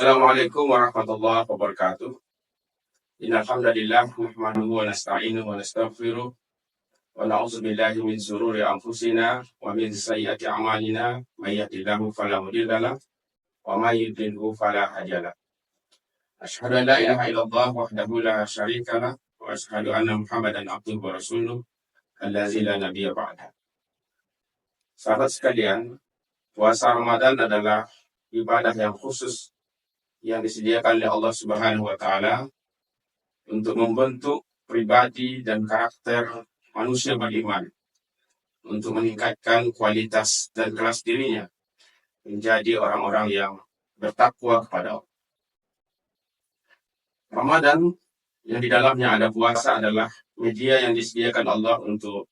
Assalamualaikum warahmatullahi wabarakatuh. Innal hamdalillah nahmaduhu wa nasta'inuhu wa nastaghfiruh wa na'udzu billahi min shururi anfusina wa min sayyiati a'malina may yahdihillahu fala mudilla lahu wa may yudlilhu fala hadiya lahu. Asyhadu an la ilaha illallah wahdahu la syarika lah wa asyhadu anna Muhammadan abduhu wa rasuluh allazi la nabiyya ba'dah. Sahabat sekalian, puasa Ramadan adalah ibadah yang khusus yang disediakan oleh Allah Subhanahu wa taala untuk membentuk pribadi dan karakter manusia beriman, untuk meningkatkan kualitas dan kelas dirinya menjadi orang-orang yang bertakwa kepada Allah. Ramadan yang di dalamnya ada puasa adalah media yang disediakan Allah untuk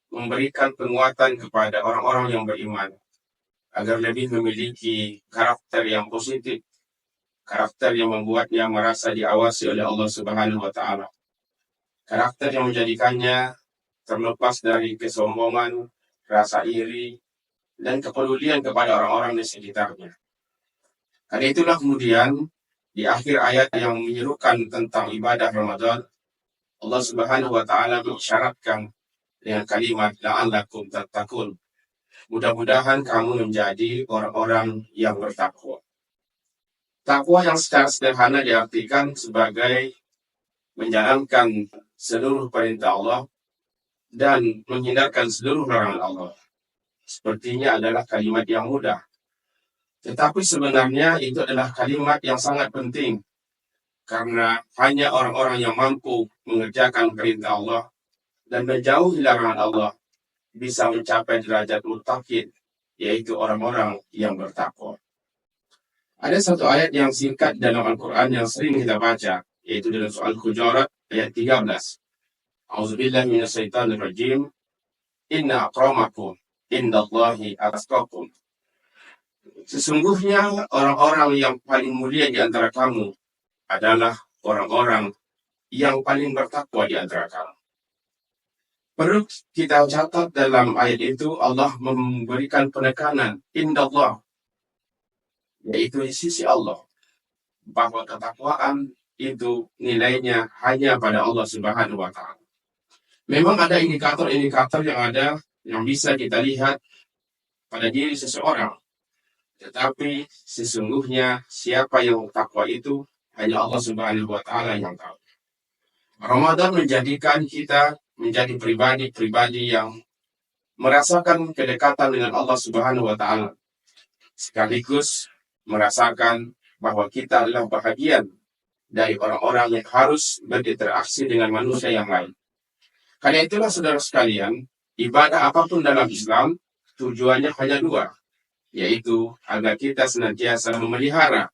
memberikan penguatan kepada orang-orang yang beriman agar lebih memiliki karakter yang positif, karakter yang membuatnya merasa diawasi oleh Allah Subhanahu wa taala. Karakter yang menjadikannya terlepas dari kesombongan, rasa iri, dan kepedulian kepada orang-orang di sekitarnya. Karena itulah kemudian di akhir ayat yang menyerukan tentang ibadah Ramadan, Allah Subhanahu wa taala mengisyaratkan dengan kalimat la'allakum tattaqun. Mudah-mudahan kamu menjadi orang-orang yang bertakwa. Takwa yang secara sederhana diartikan sebagai menjalankan seluruh perintah Allah dan menghindarkan seluruh larangan Allah. Sepertinya adalah kalimat yang mudah. Tetapi sebenarnya itu adalah kalimat yang sangat penting. Karena hanya orang-orang yang mampu mengerjakan perintah Allah dan menjauhi larangan Allah bisa mencapai derajat muttaqin, yaitu orang-orang yang bertakwa. Ada satu ayat yang singkat dalam Al-Quran yang sering kita baca, yaitu dalam surah Al-Hujurat ayat 13. A'udzubillahi minasyaitonir rajim. Inna akramakum indallahi atqakum. Sesungguhnya orang-orang yang paling mulia di antara kamu adalah orang-orang yang paling bertakwa di antara kamu. Perlu kita catat dalam ayat itu Allah memberikan penekanan indallah, yaitu di sisi Allah, bahwa ketakwaan itu nilainya hanya pada Allah Subhanahu wa taala. Memang ada indikator-indikator yang bisa kita lihat pada diri seseorang, tetapi sesungguhnya siapa yang takwa itu hanya Allah Subhanahu wa taala yang tahu. Ramadan menjadikan kita menjadi pribadi-pribadi yang merasakan kedekatan dengan Allah Subhanahu wa taala, sekaligus merasakan bahwa kita adalah bahagian dari orang-orang yang harus berinteraksi dengan manusia yang lain. Karena itulah saudara sekalian, ibadah apapun dalam Islam tujuannya hanya dua, yaitu agar kita senantiasa memelihara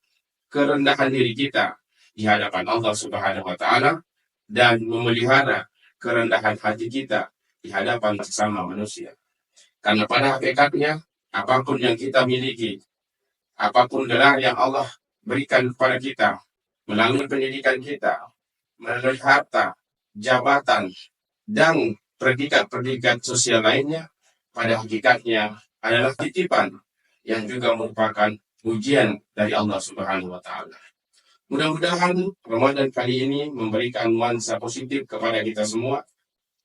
kerendahan diri kita di hadapan Allah Subhanahu wa taala dan memelihara kerendahan hati kita di hadapan sesama manusia. Karena pada hakikatnya, apapun yang kita miliki, apapun gelar yang Allah berikan kepada kita, melalui pendidikan kita, melalui harta, jabatan, dan predikat-predikat sosial lainnya, pada hakikatnya adalah titipan yang juga merupakan ujian dari Allah Subhanahu wa taala. Mudah-mudahan Ramadan kali ini memberikan nuansa positif kepada kita semua,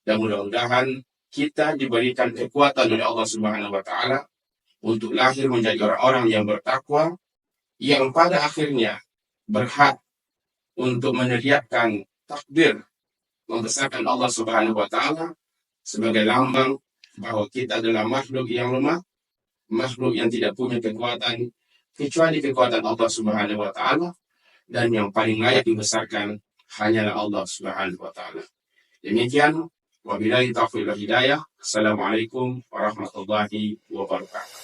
dan mudah-mudahan kita diberikan kekuatan oleh Allah Subhanahu wa taala untuk lahir menjadi orang-orang yang bertakwa, yang pada akhirnya berhak untuk meneriakkan takbir, membesarkan Allah Subhanahu wa taala sebagai lambang bahwa kita adalah makhluk yang lemah, makhluk yang tidak punya kekuatan kecuali kekuatan Allah Subhanahu wa taala, dan yang paling layak dibesarkan hanyalah Allah Subhanahu wa taala. Demikian, wabillahi taufiq wal hidayah. Assalamualaikum warahmatullahi wabarakatuh.